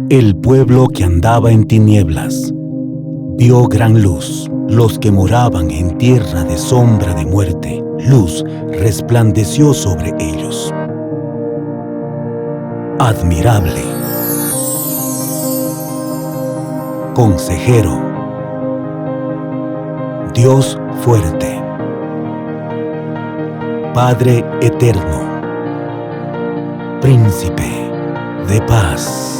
El pueblo que andaba en tinieblas vio gran luz. Los que moraban en tierra de sombra de muerte, luz resplandeció sobre ellos. Admirable, consejero, Dios fuerte, Padre eterno, Príncipe de paz.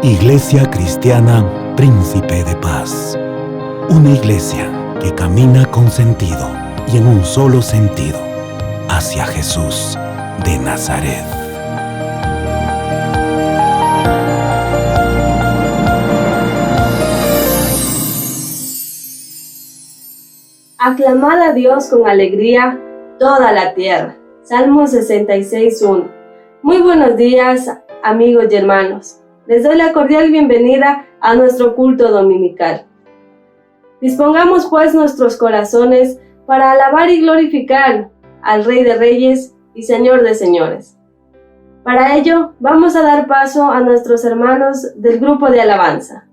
Iglesia Cristiana Príncipe de Paz. Una iglesia que camina con sentido y en un solo sentido hacia Jesús de Nazaret. Aclamad a Dios con alegría toda la tierra. Salmo 66:1. Muy buenos días, amigos y hermanos. Les doy la cordial bienvenida a nuestro culto dominical. Dispongamos pues nuestros corazones para alabar y glorificar al Rey de Reyes y Señor de Señores. Para ello, vamos a dar paso a nuestros hermanos del grupo de alabanza.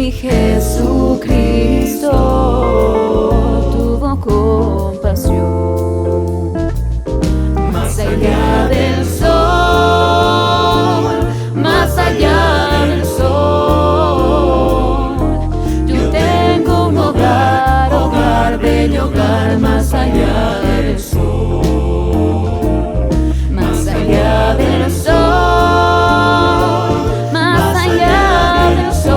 mi Jesucristo tuvo compasión. Más allá del sol, más allá del sol, yo tengo un hogar, hogar, bello hogar, más allá del sol. Más allá del sol, más allá del sol,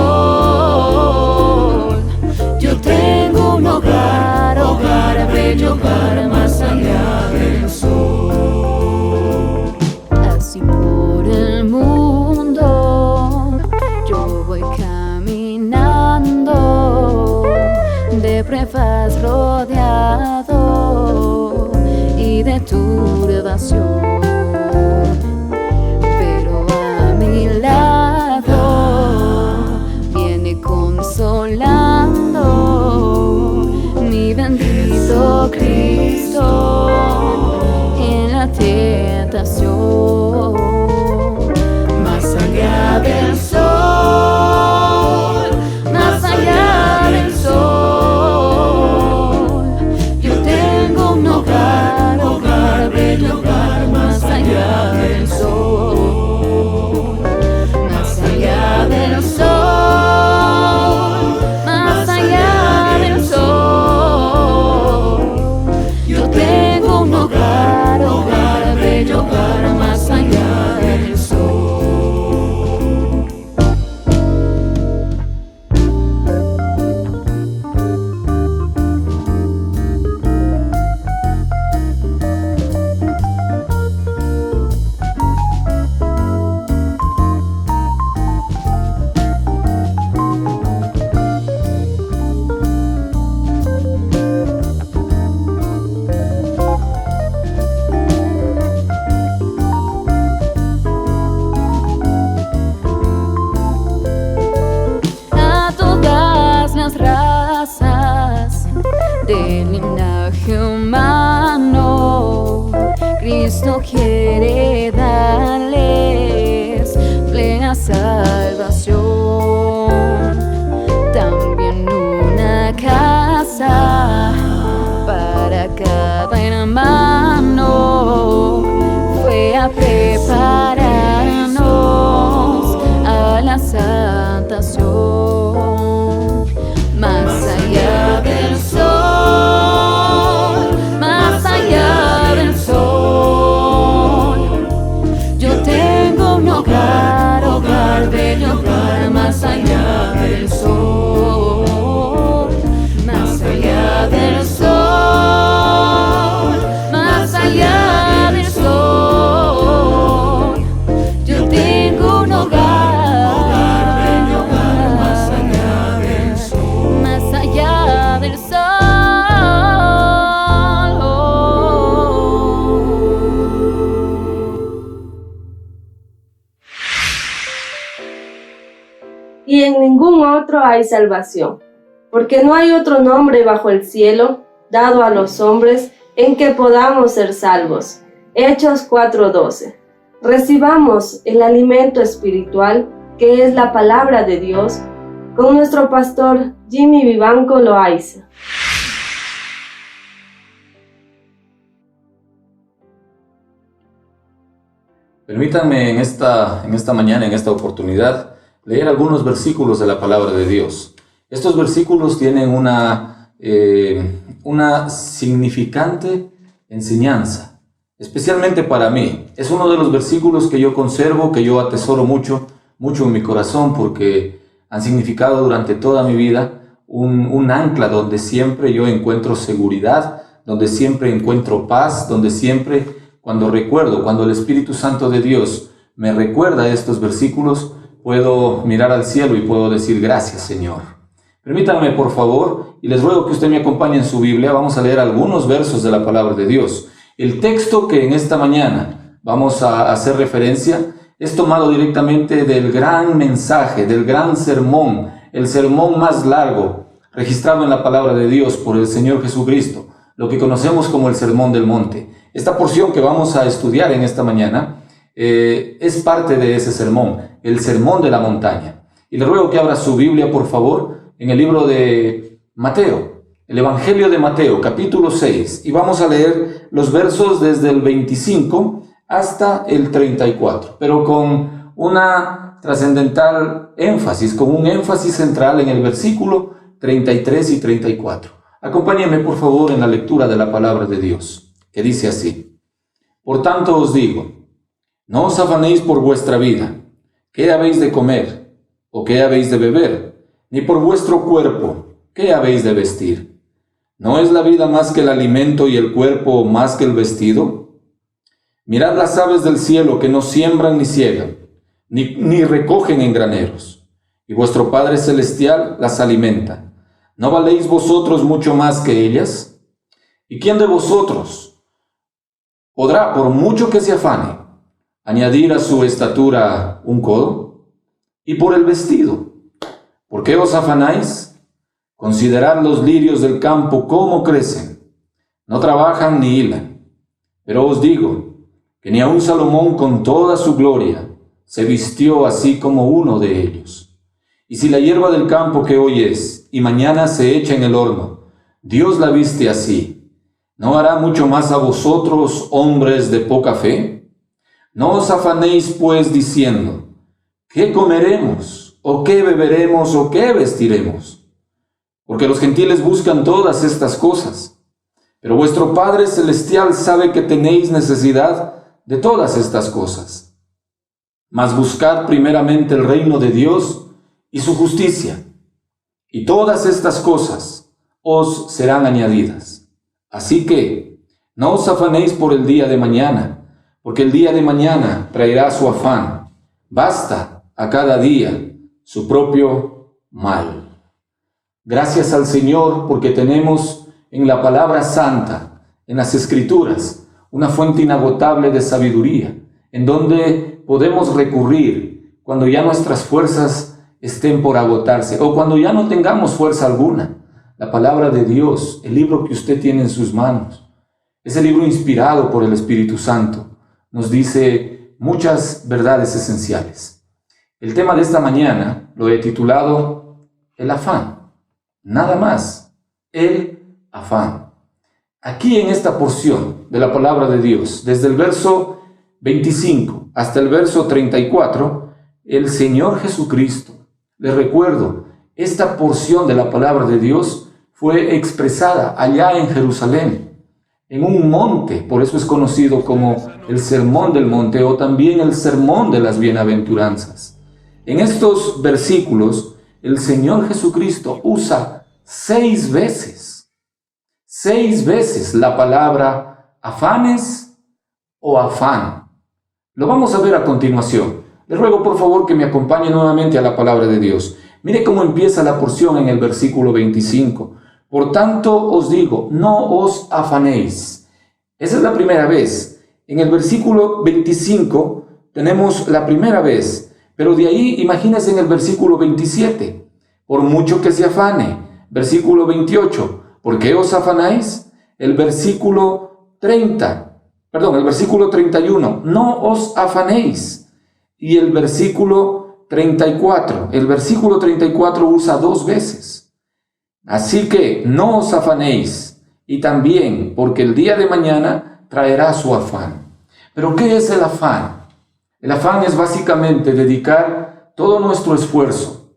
yo tengo un hogar, hogar, bello hogar, más allá del sol. Así por el mundo yo voy caminando, de pruebas rodeado y de turbación. Pero a mi lado viene consolando mi bendito Cristo en la tentación. Más allá del sol, más allá del sol, yo tengo un hogar, hogar, bello hogar, más allá del sol. Más allá del sol, más allá del sol, yo tengo un hogar, hogar, bello hogar, más allá del sol. A todas las razas del linaje humano, Cristo quiere darles plena salvación. También una casa para cada hermano fue a prepararnos a la santación. Más allá del sol, más allá del sol, yo tengo un hogar, hogar, bello hogar, más allá del sol. Más allá del sol, más allá del sol, yo tengo un hogar, bello hogar, más allá del sol. Más allá del sol. Y en ningún otro hay salvación, porque no hay otro nombre bajo el cielo dado a los hombres en que podamos ser salvos. Hechos 4:12. Recibamos el alimento espiritual que es la palabra de Dios con nuestro pastor Jimmy Vivanco Loaiza. Permítanme en esta mañana, en esta oportunidad, leer algunos versículos de la palabra de Dios. Estos versículos tienen una significante enseñanza, especialmente para mí. Es uno de los versículos que yo conservo, que yo atesoro mucho en mi corazón, porque han significado durante toda mi vida un ancla donde siempre yo encuentro seguridad, donde siempre encuentro paz, donde siempre, cuando el Espíritu Santo de Dios me recuerda estos versículos, puedo mirar al cielo y puedo decir gracias, Señor. Permítanme, por favor, y les ruego que usted me acompañe en su Biblia. Vamos a leer algunos versos de la palabra de Dios. El texto que en esta mañana vamos a hacer referencia es tomado directamente del gran mensaje, del gran sermón, el sermón más largo registrado en la palabra de Dios por el Señor Jesucristo, lo que conocemos como el Sermón del Monte. Esta porción que vamos a estudiar en esta mañana es parte de ese sermón, el Sermón de la Montaña. Y le ruego que abra su Biblia, por favor, en el libro de Mateo, el Evangelio de Mateo, capítulo 6. Y vamos a leer los versos desde el 25 hasta el 34, pero con una trascendental énfasis, con un énfasis central en el versículo 33 y 34. Acompáñenme, por favor, en la lectura de la palabra de Dios, que dice así: Por tanto os digo, no os afanéis por vuestra vida, qué habéis de comer, o qué habéis de beber, ni por vuestro cuerpo, qué habéis de vestir. ¿No es la vida más que el alimento y el cuerpo más que el vestido? Mirad las aves del cielo, que no siembran ni ciegan, ni recogen en graneros, y vuestro Padre Celestial las alimenta. ¿No valéis vosotros mucho más que ellas? ¿Y quién de vosotros podrá, por mucho que se afane, añadir a su estatura un codo? Y por el vestido, ¿por qué os afanáis? Considerad los lirios del campo cómo crecen, no trabajan ni hilan. Pero os digo que ni aun Salomón con toda su gloria se vistió así como uno de ellos. Y si la hierba del campo que hoy es y mañana se echa en el horno, Dios la viste así, ¿no hará mucho más a vosotros, hombres de poca fe? No os afanéis pues diciendo, ¿qué comeremos? ¿O qué beberemos? ¿O qué vestiremos? Porque los gentiles buscan todas estas cosas, pero vuestro Padre Celestial sabe que tenéis necesidad de todas estas cosas. Mas buscad primeramente el reino de Dios y su justicia, y todas estas cosas os serán añadidas. Así que no os afanéis por el día de mañana, porque el día de mañana traerá su afán. Basta a cada día su propio mal. Gracias al Señor, porque tenemos en la palabra santa, en las Escrituras, una fuente inagotable de sabiduría, en donde podemos recurrir cuando ya nuestras fuerzas estén por agotarse, o cuando ya no tengamos fuerza alguna. La palabra de Dios, el libro que usted tiene en sus manos, ese libro inspirado por el Espíritu Santo, nos dice muchas verdades esenciales. El tema de esta mañana lo he titulado El afán. Nada más, el afán. Aquí en esta porción de la palabra de Dios, desde el verso 25 hasta el verso 34, el Señor Jesucristo, les recuerdo, esta porción de la palabra de Dios fue expresada allá en Jerusalén, en un monte, por eso es conocido como el Sermón del Monte o también el Sermón de las Bienaventuranzas. En estos versículos, el Señor Jesucristo usa 6 veces la palabra afanes o afán. Lo vamos a ver a continuación. Les ruego por favor que me acompañe nuevamente a la palabra de Dios. Mire cómo empieza la porción en el versículo 25. Por tanto os digo, no os afanéis. Esa es la primera vez. En el versículo 25 tenemos la primera vez, pero de ahí imagínense en el versículo 27. Por mucho que se afane. Versículo 28. ¿Por qué os afanáis? El versículo 31. No os afanéis. Y el versículo 34. El versículo 34 usa 2 veces. Así que no os afanéis, y también porque el día de mañana traerá su afán. ¿Pero qué es el afán? El afán es básicamente dedicar todo nuestro esfuerzo,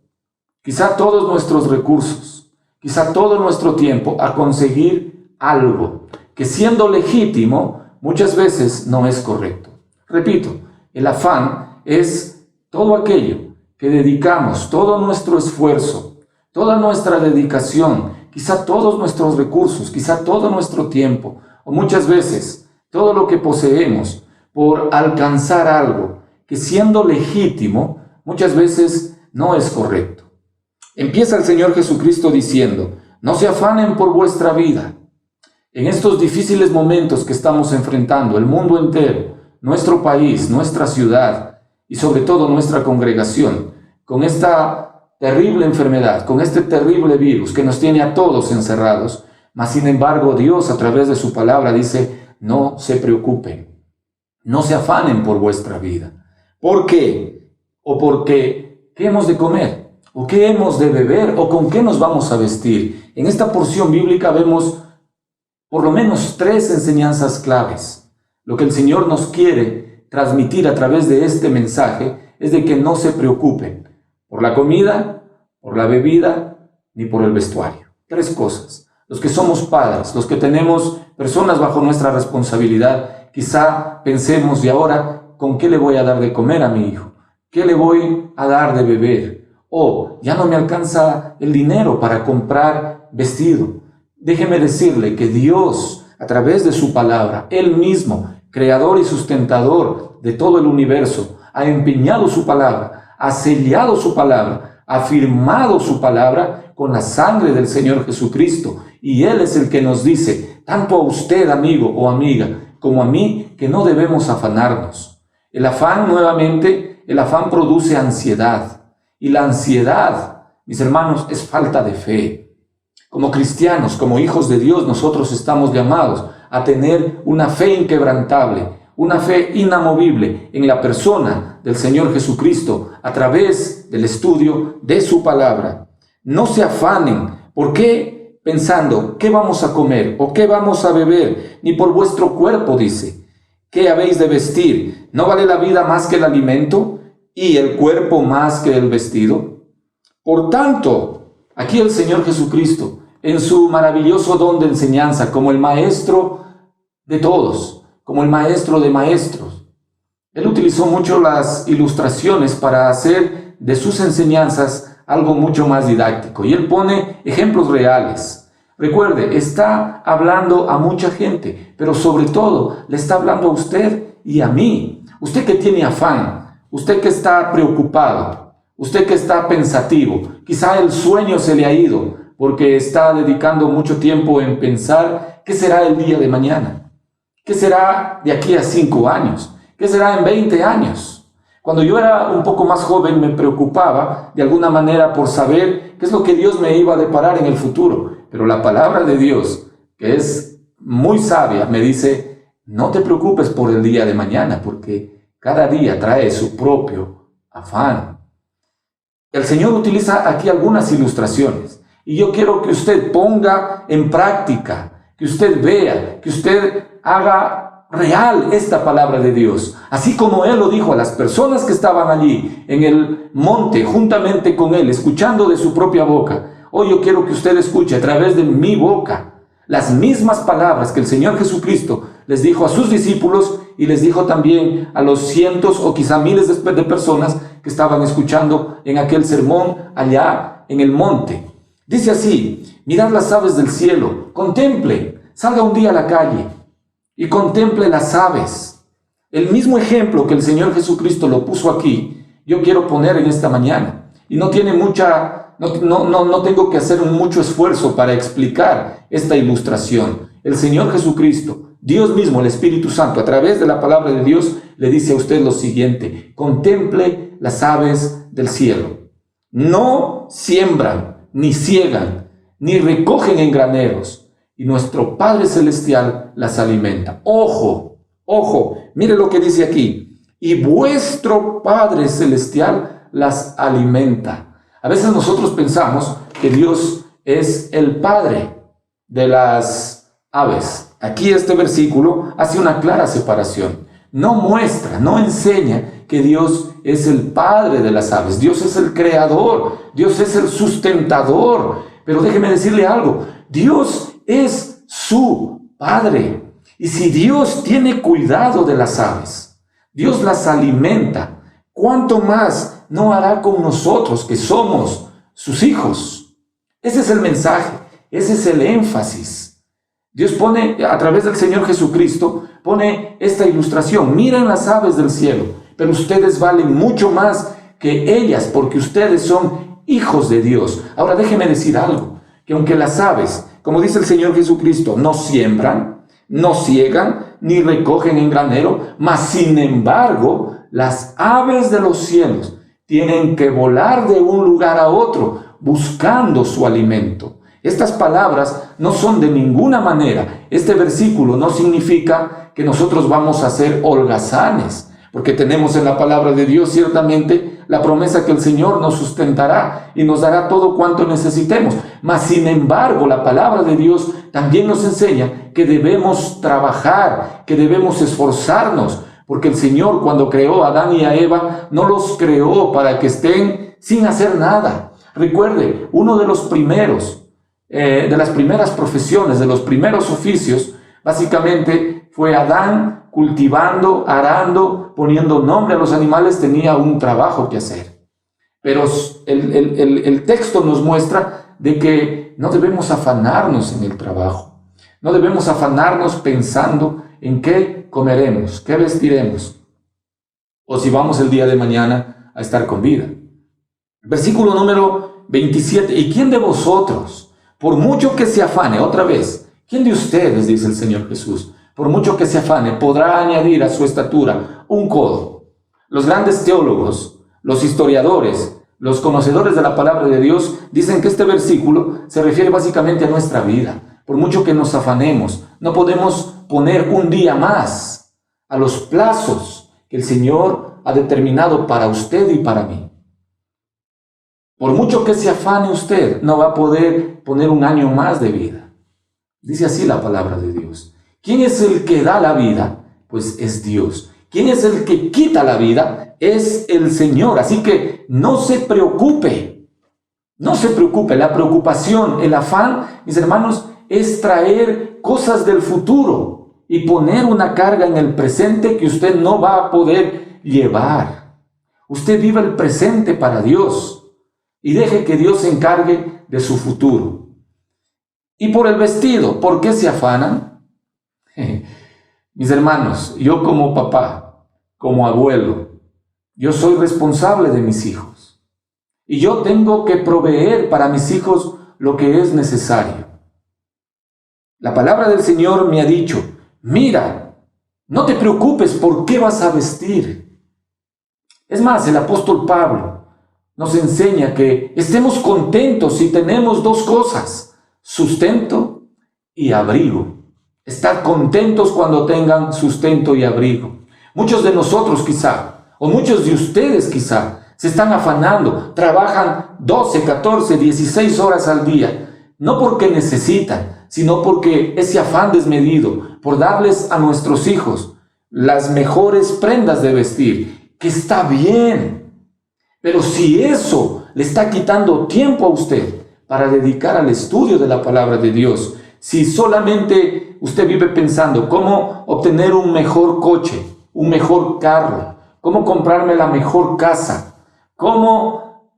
quizá todos nuestros recursos, quizá todo nuestro tiempo a conseguir algo que, siendo legítimo, muchas veces no es correcto. Repito, el afán es todo aquello que dedicamos, todo nuestro esfuerzo, toda nuestra dedicación, quizá todos nuestros recursos, quizá todo nuestro tiempo, o muchas veces todo lo que poseemos por alcanzar algo que, siendo legítimo, muchas veces no es correcto. Empieza el Señor Jesucristo diciendo, no se afanen por vuestra vida. En estos difíciles momentos que estamos enfrentando, el mundo entero, nuestro país, nuestra ciudad y sobre todo nuestra congregación, con esta terrible enfermedad, con este terrible virus que nos tiene a todos encerrados, mas sin embargo Dios a través de su palabra dice, no se preocupen, no se afanen por vuestra vida. ¿Por qué? ¿O porque qué hemos de comer? ¿O qué hemos de beber? ¿O con qué nos vamos a vestir? En esta porción bíblica vemos por lo menos 3 enseñanzas claves. Lo que el Señor nos quiere transmitir a través de este mensaje es de que no se preocupen por la comida, por la bebida, ni por el vestuario. 3 cosas. Los que somos padres, los que tenemos personas bajo nuestra responsabilidad, quizá pensemos, ¿y ahora con qué le voy a dar de comer a mi hijo? ¿Qué le voy a dar de beber? O ya no me alcanza el dinero para comprar vestido. Déjeme decirle que Dios, a través de su palabra, Él mismo, creador y sustentador de todo el universo, ha empeñado su palabra, ha sellado su palabra, ha firmado su palabra con la sangre del Señor Jesucristo. Y Él es el que nos dice, tanto a usted, amigo o amiga, como a mí, que no debemos afanarnos. El afán, nuevamente, el afán produce ansiedad. Y la ansiedad, mis hermanos, es falta de fe. Como cristianos, como hijos de Dios, nosotros estamos llamados a tener una fe inquebrantable, una fe inamovible en la persona del Señor Jesucristo a través del estudio de su palabra. No se afanen. ¿Por qué? Pensando, ¿qué vamos a comer o qué vamos a beber? Ni por vuestro cuerpo, dice. ¿Qué habéis de vestir? ¿No vale la vida más que el alimento y el cuerpo más que el vestido? Por tanto, aquí el Señor Jesucristo, en su maravilloso don de enseñanza, como el maestro de todos, como el maestro de maestros, Él utilizó mucho las ilustraciones para hacer de sus enseñanzas algo mucho más didáctico. Y Él pone ejemplos reales. Recuerde, está hablando a mucha gente, pero sobre todo le está hablando a usted y a mí. Usted que tiene afán, usted que está preocupado, usted que está pensativo, quizá el sueño se le ha ido porque está dedicando mucho tiempo en pensar qué será el día de mañana, qué será de aquí a 5 años, qué será en 20 años. Cuando yo era un poco más joven me preocupaba de alguna manera por saber qué es lo que Dios me iba a deparar en el futuro. Pero la palabra de Dios, que es muy sabia, me dice, no te preocupes por el día de mañana, porque cada día trae su propio afán. El Señor utiliza aquí algunas ilustraciones. Y yo quiero que usted ponga en práctica, que usted vea, que usted haga real esta palabra de Dios. Así como Él lo dijo a las personas que estaban allí en el monte, juntamente con Él, escuchando de su propia boca. Hoy yo quiero que usted escuche a través de mi boca las mismas palabras que el Señor Jesucristo les dijo a sus discípulos y les dijo también a los cientos o quizá miles de personas que estaban escuchando en aquel sermón allá en el monte. Dice así, mirad las aves del cielo, contemple, salga un día a la calle y contemple las aves. El mismo ejemplo que el Señor Jesucristo lo puso aquí, yo quiero poner en esta mañana. Y no tiene no tengo que hacer mucho esfuerzo para explicar esta ilustración. El Señor Jesucristo, Dios mismo, el Espíritu Santo, a través de la palabra de Dios, le dice a usted lo siguiente, contemple las aves del cielo. No siembran, ni ciegan, ni recogen en graneros, y nuestro Padre Celestial las alimenta. Ojo, ojo, mire lo que dice aquí, y vuestro Padre Celestial las alimenta. A veces nosotros pensamos que Dios es el Padre de las aves. Aquí este versículo hace una clara separación. No muestra, no enseña que Dios es el Padre de las aves. Dios es el creador, Dios es el sustentador. Pero déjeme decirle algo, Dios es su Padre. Y si Dios tiene cuidado de las aves, Dios las alimenta, ¿cuánto más no hará con nosotros que somos sus hijos? Ese es el mensaje, ese es el énfasis. Dios pone, a través del Señor Jesucristo, pone esta ilustración. Miren las aves del cielo, pero ustedes valen mucho más que ellas, porque ustedes son hijos de Dios. Ahora déjeme decir algo, que aunque las aves, como dice el Señor Jesucristo, no siembran, no ciegan, ni recogen en granero, mas sin embargo, las aves de los cielos tienen que volar de un lugar a otro, buscando su alimento. Estas palabras no son de ninguna manera, este versículo no significa que nosotros vamos a ser holgazanes, porque tenemos en la palabra de Dios ciertamente la promesa que el Señor nos sustentará y nos dará todo cuanto necesitemos. Mas, sin embargo, la palabra de Dios también nos enseña que debemos trabajar, que debemos esforzarnos, porque el Señor, cuando creó a Adán y a Eva, no los creó para que estén sin hacer nada. Recuerde, uno de los primeros, de las primeras profesiones, de los primeros oficios, básicamente fue Adán cultivando, arando, poniendo nombre a los animales, tenía un trabajo que hacer. Pero el texto nos muestra de que no debemos afanarnos en el trabajo. No debemos afanarnos pensando en qué comeremos, qué vestiremos, o si vamos el día de mañana a estar con vida. Versículo número 27. ¿Y quién de vosotros, por mucho que se afane, otra vez, quién de ustedes, dice el Señor Jesús, por mucho que se afane, podrá añadir a su estatura un codo? Los grandes teólogos, los historiadores, los conocedores de la palabra de Dios dicen que este versículo se refiere básicamente a nuestra vida. Por mucho que nos afanemos, no podemos poner un día más a los plazos que el Señor ha determinado para usted y para mí. Por mucho que se afane usted, no va a poder poner un año más de vida. Dice así la palabra de Dios. ¿Quién es el que da la vida? Pues es Dios. ¿Quién es el que quita la vida? Es el Señor. Así que no se preocupe. No se preocupe. La preocupación, el afán, mis hermanos, es traer cosas del futuro y poner una carga en el presente que usted no va a poder llevar. Usted viva el presente para Dios y deje que Dios se encargue de su futuro. Y por el vestido, ¿por qué se afanan? Mis hermanos, yo como papá, como abuelo, yo soy responsable de mis hijos. Y yo tengo que proveer para mis hijos lo que es necesario. La palabra del Señor me ha dicho, mira, no te preocupes por qué vas a vestir. Es más, el apóstol Pablo nos enseña que estemos contentos si tenemos dos cosas, sustento y abrigo. Estar contentos cuando tengan sustento y abrigo. Muchos de nosotros quizá, o muchos de ustedes quizá, se están afanando, trabajan 12, 14, 16 horas al día, no porque necesitan, sino porque ese afán desmedido por darles a nuestros hijos las mejores prendas de vestir, que está bien. Pero si eso le está quitando tiempo a usted para dedicar al estudio de la palabra de Dios, si solamente usted vive pensando cómo obtener un mejor coche, un mejor carro, cómo comprarme la mejor casa, cómo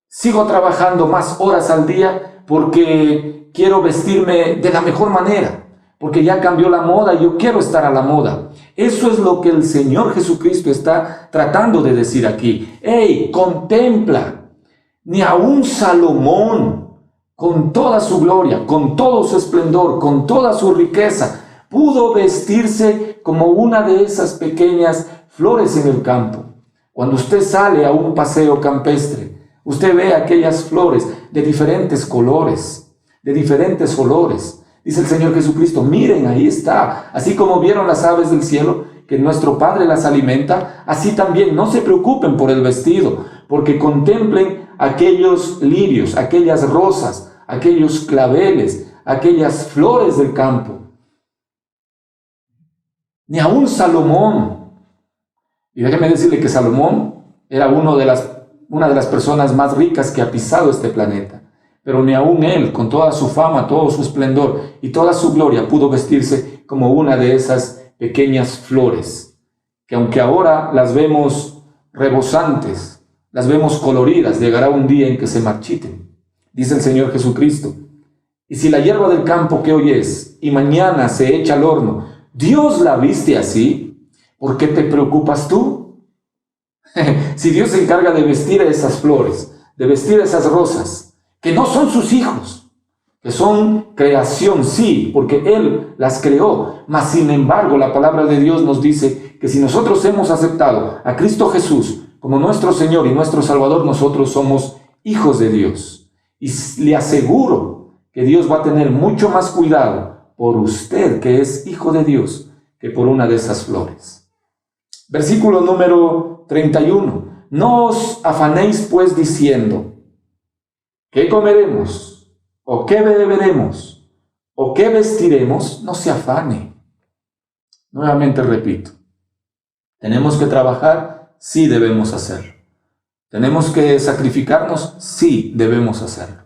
sigo trabajando más horas al día porque quiero vestirme de la mejor manera, porque ya cambió la moda y yo quiero estar a la moda. Eso es lo que el Señor Jesucristo está tratando de decir aquí. ¡Ey, contempla! Ni aun Salomón, con toda su gloria, con todo su esplendor, con toda su riqueza, pudo vestirse como una de esas pequeñas flores en el campo. Cuando usted sale a un paseo campestre, usted ve aquellas flores de diferentes colores, de diferentes olores. Dice el Señor Jesucristo, miren, ahí está. Así como vieron las aves del cielo, que nuestro Padre las alimenta, así también no se preocupen por el vestido, porque contemplen aquellos lirios, aquellas rosas, aquellos claveles, aquellas flores del campo. Ni aun Salomón. Y déjeme decirle que Salomón era una de las personas más ricas que ha pisado este planeta. Pero ni aun él, con toda su fama, todo su esplendor y toda su gloria, pudo vestirse como una de esas pequeñas flores, que aunque ahora las vemos rebosantes, las vemos coloridas, llegará un día en que se marchiten. Dice el Señor Jesucristo, y si la hierba del campo que hoy es, y mañana se echa al horno, Dios la viste así, ¿por qué te preocupas tú? Si Dios se encarga de vestir a esas flores, de vestir a esas rosas, que no son sus hijos, que son creación, sí, porque Él las creó, mas sin embargo la palabra de Dios nos dice que si nosotros hemos aceptado a Cristo Jesús como nuestro Señor y nuestro Salvador, nosotros somos hijos de Dios. Y le aseguro que Dios va a tener mucho más cuidado por usted, que es hijo de Dios, que por una de esas flores. Versículo número 31. No os afanéis pues diciendo, ¿qué comeremos? ¿O qué beberemos? ¿O qué vestiremos? No se afane. Nuevamente repito, ¿tenemos que trabajar? Sí, debemos hacerlo. ¿Tenemos que sacrificarnos? Sí, debemos hacerlo.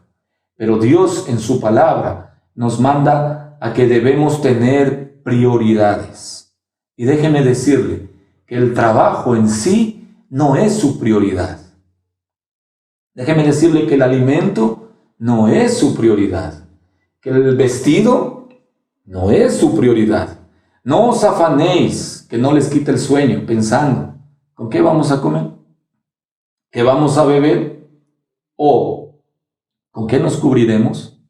Pero Dios en su palabra nos manda a que debemos tener prioridades. Y déjeme decirle que el trabajo en sí no es su prioridad. Déjeme decirle que el alimento no es su prioridad. Que el vestido no es su prioridad. No os afanéis, que no les quite el sueño, pensando, ¿con qué vamos a comer? ¿Qué vamos a beber? ¿O con qué nos cubriremos?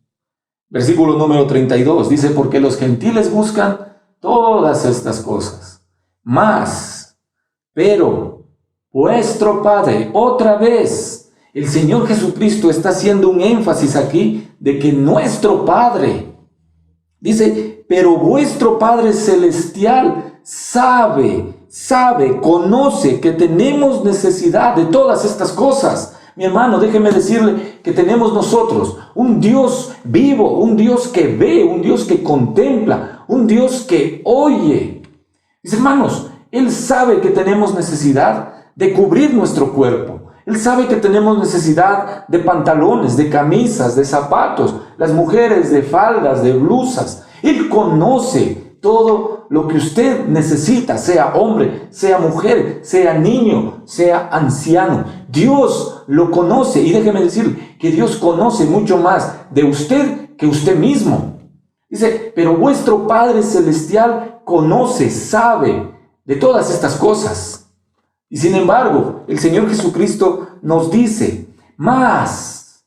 Versículo número 32 dice, porque los gentiles buscan todas estas cosas. Pero vuestro Padre, otra vez, el Señor Jesucristo está haciendo un énfasis aquí de que nuestro Padre, dice, pero vuestro Padre Celestial sabe, conoce que tenemos necesidad de todas estas cosas. Mi hermano, déjeme decirle que tenemos nosotros un Dios vivo, un Dios que ve, un Dios que contempla, un Dios que oye. Mis hermanos, Él sabe que tenemos necesidad de cubrir nuestro cuerpo. Él sabe que tenemos necesidad de pantalones, de camisas, de zapatos, las mujeres de faldas, de blusas. Él conoce todo lo que usted necesita, sea hombre, sea mujer, sea niño, sea anciano. Dios lo conoce, y déjeme decir que Dios conoce mucho más de usted que usted mismo. Dice, pero vuestro Padre Celestial conoce, sabe de todas estas cosas. Y sin embargo, el Señor Jesucristo nos dice, más.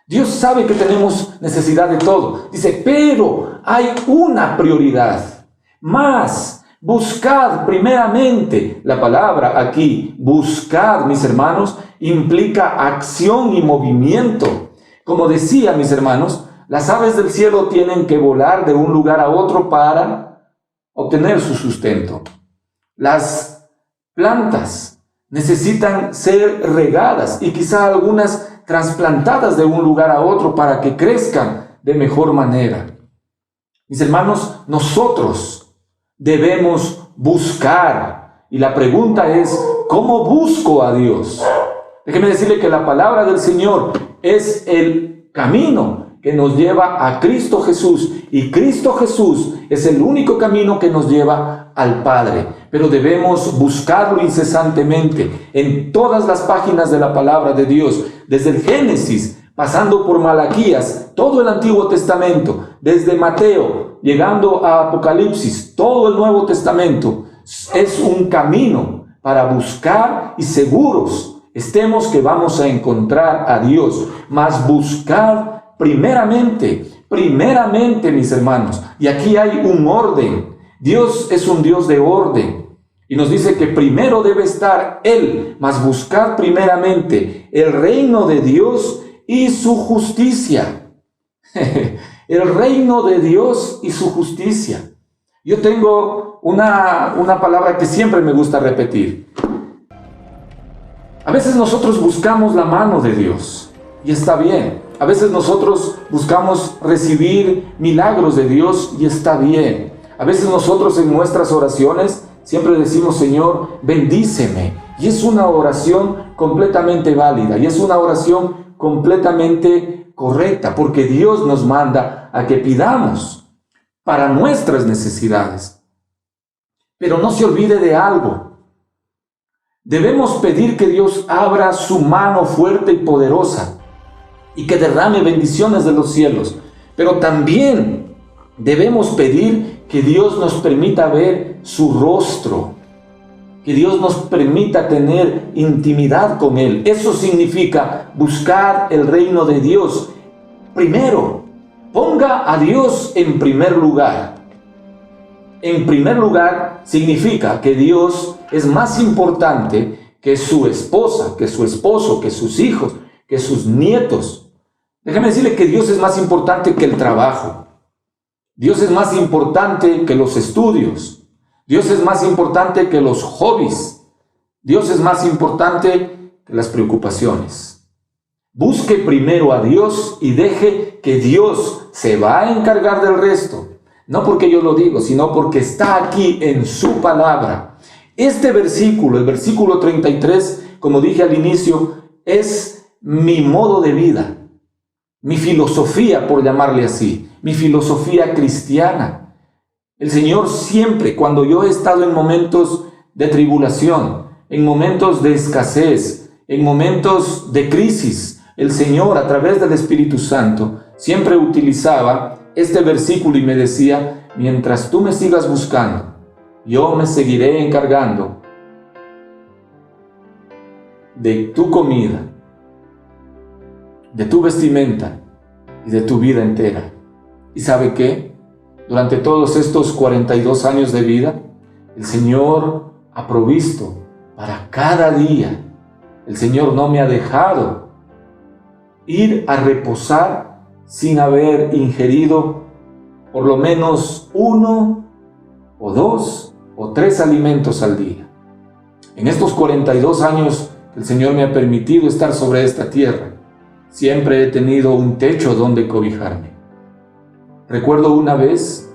Dios sabe que tenemos necesidad de todo. Dice, pero hay una prioridad. Más, buscad primeramente. La palabra aquí, buscar, mis hermanos, implica acción y movimiento. Como decía, mis hermanos, las aves del cielo tienen que volar de un lugar a otro para obtener su sustento. Las plantas necesitan ser regadas y quizá algunas trasplantadas de un lugar a otro para que crezcan de mejor manera. Mis hermanos, nosotros debemos buscar. Y la pregunta es, ¿cómo busco a Dios? Déjeme decirle que la palabra del Señor es el camino que nos lleva a Cristo Jesús. Y Cristo Jesús es el único camino que nos lleva al Padre. Pero debemos buscarlo incesantemente en todas las páginas de la palabra de Dios, desde el Génesis, pasando por Malaquías, todo el Antiguo Testamento, desde Mateo, llegando a Apocalipsis, todo el Nuevo Testamento. Es un camino para buscar y seguros estemos que vamos a encontrar a Dios, mas buscar primeramente, mis hermanos. Y aquí hay un orden. Dios es un Dios de orden. Y nos dice que primero debe estar Él, mas buscar primeramente el reino de Dios y su justicia. El reino de Dios y su justicia. Yo tengo una palabra que siempre me gusta repetir. A veces nosotros buscamos la mano de Dios, y está bien. A veces nosotros buscamos recibir milagros de Dios, y está bien. A veces nosotros en nuestras oraciones siempre decimos, Señor, bendíceme. Y es una oración completamente válida, y es una oración completamente correcta, porque Dios nos manda a que pidamos para nuestras necesidades. Pero no se olvide de algo. Debemos pedir que Dios abra su mano fuerte y poderosa y que derrame bendiciones de los cielos. Pero también debemos pedir que Dios nos permita ver su rostro, que Dios nos permita tener intimidad con Él. Eso significa buscar el reino de Dios. Primero, ponga a Dios en primer lugar. En primer lugar significa que Dios es más importante que su esposa, que su esposo, que sus hijos, que sus nietos. Déjame decirle que Dios es más importante que el trabajo. Dios es más importante que los estudios. Dios es más importante que los hobbies. Dios es más importante que las preocupaciones. Busque primero a Dios y deje que Dios se va a encargar del resto. No porque yo lo digo, sino porque está aquí en su palabra. Este versículo, el versículo 33, como dije al inicio, es mi modo de vida, mi filosofía, por llamarle así, mi filosofía cristiana. El Señor siempre, cuando yo he estado en momentos de tribulación, en momentos de escasez, en momentos de crisis, el Señor, a través del Espíritu Santo, siempre utilizaba este versículo y me decía: mientras tú me sigas buscando, yo me seguiré encargando de tu comida, de tu vestimenta y de tu vida entera. ¿Y sabe qué? Durante todos estos 42 años de vida, el Señor ha provisto para cada día. El Señor no me ha dejado ir a reposar sin haber ingerido por lo menos 1 o 2 o 3 alimentos al día. En estos 42 años que el Señor me ha permitido estar sobre esta tierra, siempre he tenido un techo donde cobijarme. Recuerdo una vez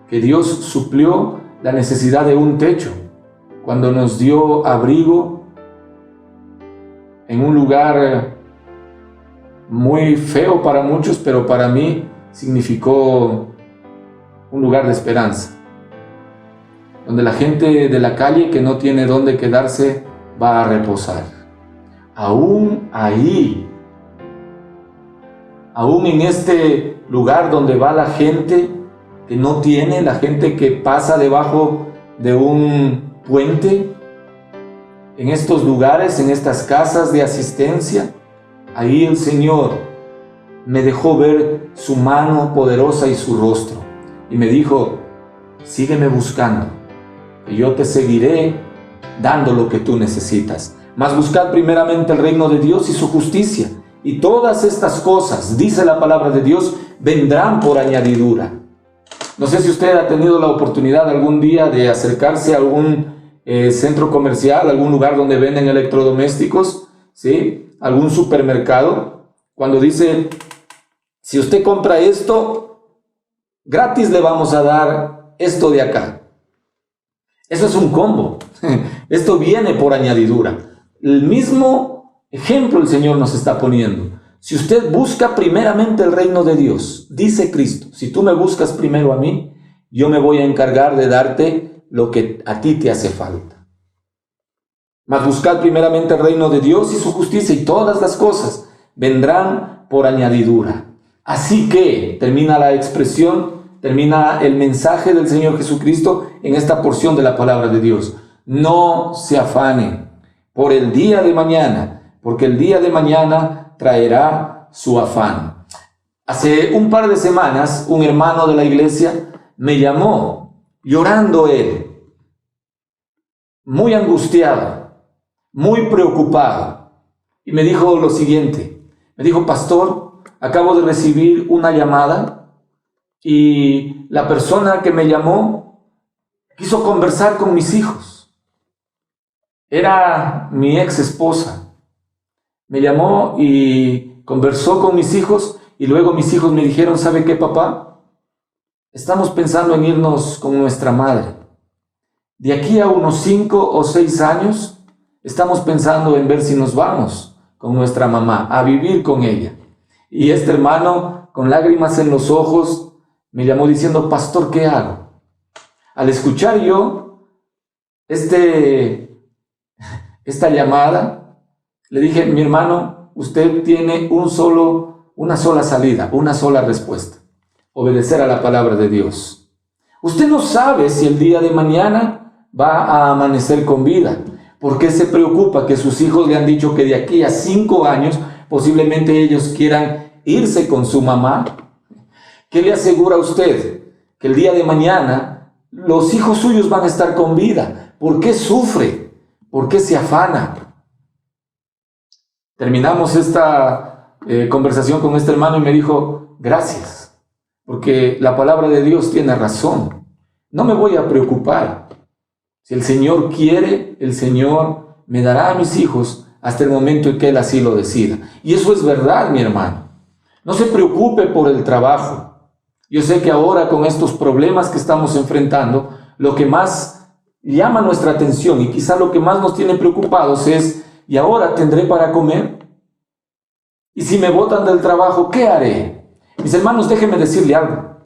que Dios suplió la necesidad de un techo cuando nos dio abrigo en un lugar muy feo para muchos, pero para mí significó un lugar de esperanza, donde la gente de la calle que no tiene dónde quedarse va a reposar. Aún ahí, aún en este lugar donde va la gente que no tiene, la gente que pasa debajo de un puente, en estos lugares, en estas casas de asistencia, ahí el Señor me dejó ver su mano poderosa y su rostro, y me dijo: sígueme buscando, y yo te seguiré dando lo que tú necesitas. Mas buscad primeramente el reino de Dios y su justicia, y todas estas cosas, dice la palabra de Dios, vendrán por añadidura. No sé si usted ha tenido la oportunidad algún día de acercarse a algún centro comercial, algún lugar donde venden electrodomésticos, ¿sí? Algún supermercado, cuando dice: si usted compra esto, gratis le vamos a dar esto de acá. Eso es un combo. Esto viene por añadidura. El mismo ejemplo el Señor nos está poniendo. Si usted busca primeramente el reino de Dios, dice Cristo, si tú me buscas primero a mí, yo me voy a encargar de darte lo que a ti te hace falta. Mas buscad primeramente el reino de Dios y su justicia, y todas las cosas vendrán por añadidura. Así que termina la expresión, termina el mensaje del Señor Jesucristo en esta porción de la palabra de Dios. No se afanen por el día de mañana, porque el día de mañana traerá su afán. Hace un par de semanas, un hermano de la iglesia me llamó, llorando él, muy angustiado, muy preocupado, y me dijo lo siguiente. Me dijo: pastor, acabo de recibir una llamada y la persona que me llamó quiso conversar con mis hijos. Era mi ex esposa. Me llamó y conversó con mis hijos, y luego mis hijos me dijeron: ¿sabe qué, papá? Estamos pensando en irnos con nuestra madre. De aquí a unos 5 o 6 años, estamos pensando en ver si nos vamos con nuestra mamá, a vivir con ella. Y este hermano, con lágrimas en los ojos, me llamó diciendo: pastor, ¿qué hago? Al escuchar yo esta llamada, le dije: mi hermano, usted tiene una sola salida, una sola respuesta: obedecer a la palabra de Dios. Usted no sabe si el día de mañana va a amanecer con vida. ¿Por qué se preocupa que sus hijos le han dicho que de aquí a 5 años posiblemente ellos quieran irse con su mamá? ¿Qué le asegura a usted que el día de mañana los hijos suyos van a estar con vida? ¿Por qué sufre? ¿Por qué se afana? Terminamos esta conversación con este hermano y me dijo: gracias, porque la palabra de Dios tiene razón. No me voy a preocupar. Si el Señor quiere, el Señor me dará a mis hijos hasta el momento en que Él así lo decida. Y eso es verdad, mi hermano. No se preocupe por el trabajo. Yo sé que ahora con estos problemas que estamos enfrentando, lo que más llama nuestra atención y quizá lo que más nos tiene preocupados es, ¿y ahora tendré para comer? Y si me botan del trabajo, ¿qué haré? Mis hermanos, déjenme decirle algo.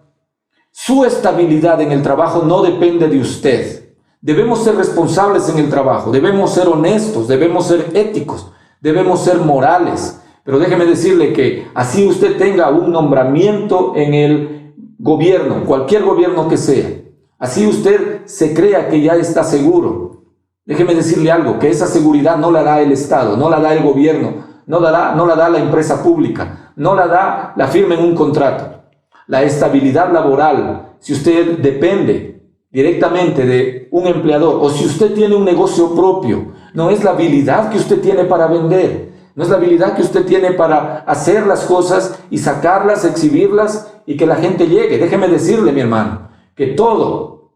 Su estabilidad en el trabajo no depende de usted. Debemos ser responsables en el trabajo, debemos ser honestos, debemos ser éticos, debemos ser morales. Pero déjeme decirle que así usted tenga un nombramiento en el gobierno, cualquier gobierno que sea, así usted se crea que ya está seguro. Déjeme decirle algo, que esa seguridad no la da el Estado, no la da el gobierno, no la da la empresa pública, no la da la firma en un contrato. La estabilidad laboral, si usted depende directamente de un empleador o si usted tiene un negocio propio, no es la habilidad que usted tiene para vender, no es la habilidad que usted tiene para hacer las cosas y sacarlas, exhibirlas y que la gente llegue. Déjeme decirle, mi hermano, que todo,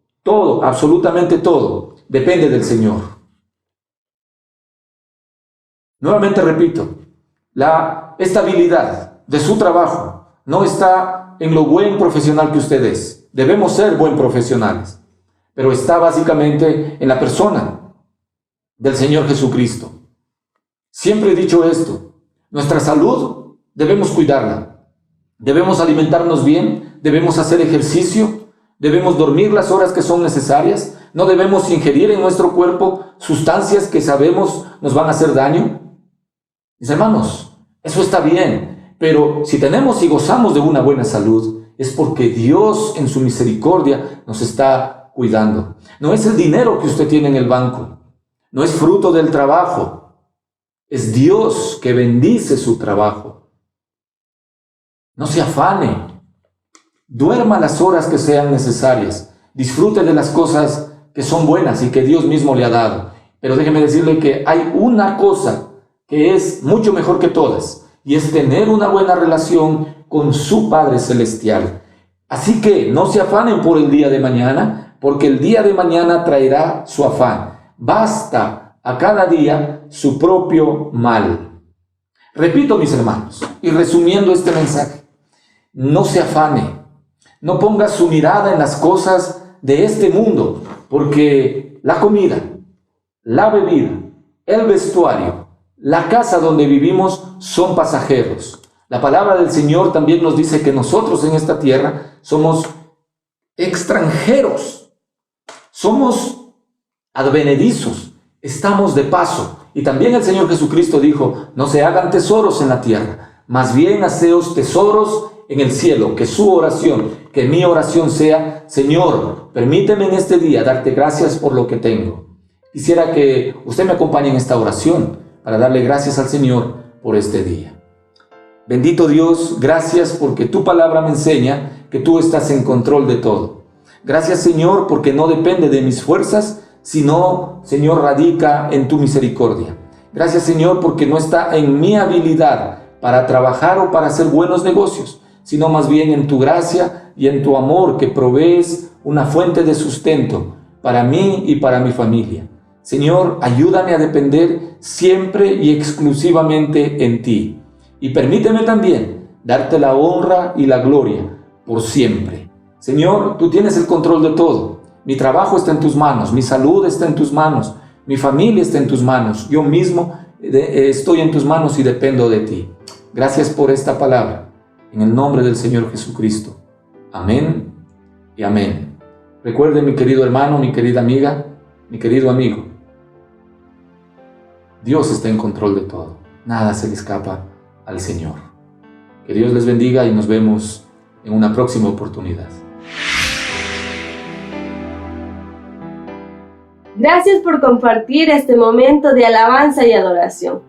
absolutamente todo, depende del Señor. Nuevamente repito, la estabilidad de su trabajo no está en lo buen profesional que usted es. Debemos ser buen profesionales, pero está básicamente en la persona del Señor Jesucristo. Siempre he dicho esto, nuestra salud debemos cuidarla, debemos alimentarnos bien, debemos hacer ejercicio, debemos dormir las horas que son necesarias, no debemos ingerir en nuestro cuerpo sustancias que sabemos nos van a hacer daño. Mis hermanos, eso está bien, pero si tenemos y gozamos de una buena salud, es porque Dios en su misericordia nos está cuidando. No es el dinero que usted tiene en el banco, no es fruto del trabajo, es Dios que bendice su trabajo. No se afane, duerma las horas que sean necesarias, disfrute de las cosas que son buenas y que Dios mismo le ha dado. Pero déjeme decirle que hay una cosa que es mucho mejor que todas, y es tener una buena relación con su Padre Celestial. Así que no se afanen por el día de mañana, porque el día de mañana traerá su afán. Basta a cada día su propio mal. Repito, mis hermanos, y resumiendo este mensaje, no se afane, no ponga su mirada en las cosas de este mundo, porque la comida, la bebida, el vestuario, la casa donde vivimos son pasajeros. La palabra del Señor también nos dice que nosotros en esta tierra somos extranjeros, somos advenedizos, estamos de paso. Y también el Señor Jesucristo dijo, no se hagan tesoros en la tierra, más bien haceos tesoros en el cielo. Que su oración, que mi oración sea, Señor, permíteme en este día darte gracias por lo que tengo. Quisiera que usted me acompañe en esta oración para darle gracias al Señor por este día. Bendito Dios, gracias porque tu palabra me enseña que tú estás en control de todo. Gracias, Señor, porque no depende de mis fuerzas, sino, Señor, radica en tu misericordia. Gracias, Señor, porque no está en mi habilidad para trabajar o para hacer buenos negocios, sino más bien en tu gracia y en tu amor que provees una fuente de sustento para mí y para mi familia. Señor, ayúdame a depender siempre y exclusivamente en ti. Y permíteme también darte la honra y la gloria por siempre. Señor, tú tienes el control de todo. Mi trabajo está en tus manos, mi salud está en tus manos, mi familia está en tus manos. Yo mismo estoy en tus manos y dependo de ti. Gracias por esta palabra. En el nombre del Señor Jesucristo. Amén y amén. Recuerde, mi querido hermano, mi querida amiga, mi querido amigo, Dios está en control de todo. Nada se le escapa al Señor. Que Dios les bendiga y nos vemos en una próxima oportunidad. Gracias por compartir este momento de alabanza y adoración.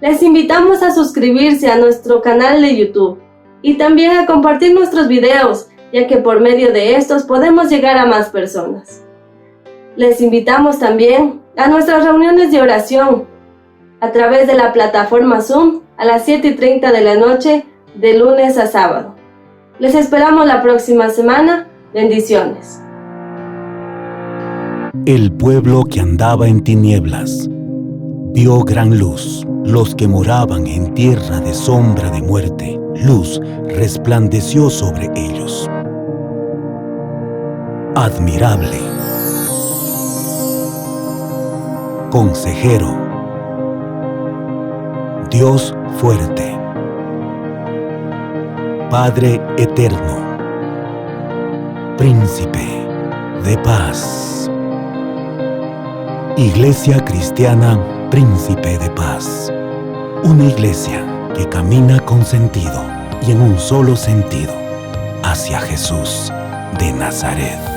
Les invitamos a suscribirse a nuestro canal de YouTube y también a compartir nuestros videos, ya que por medio de estos podemos llegar a más personas. Les invitamos también a nuestras reuniones de oración a través de la plataforma Zoom a las 7:30 de la noche de lunes a sábado. Les esperamos la próxima semana. Bendiciones. El pueblo que andaba en tinieblas vio gran luz. Los que moraban en tierra de sombra de muerte, luz resplandeció sobre ellos. Admirable, consejero, Dios fuerte, Padre eterno, Príncipe de paz. Iglesia Cristiana Príncipe de Paz. Una iglesia que camina con sentido y en un solo sentido hacia Jesús de Nazaret.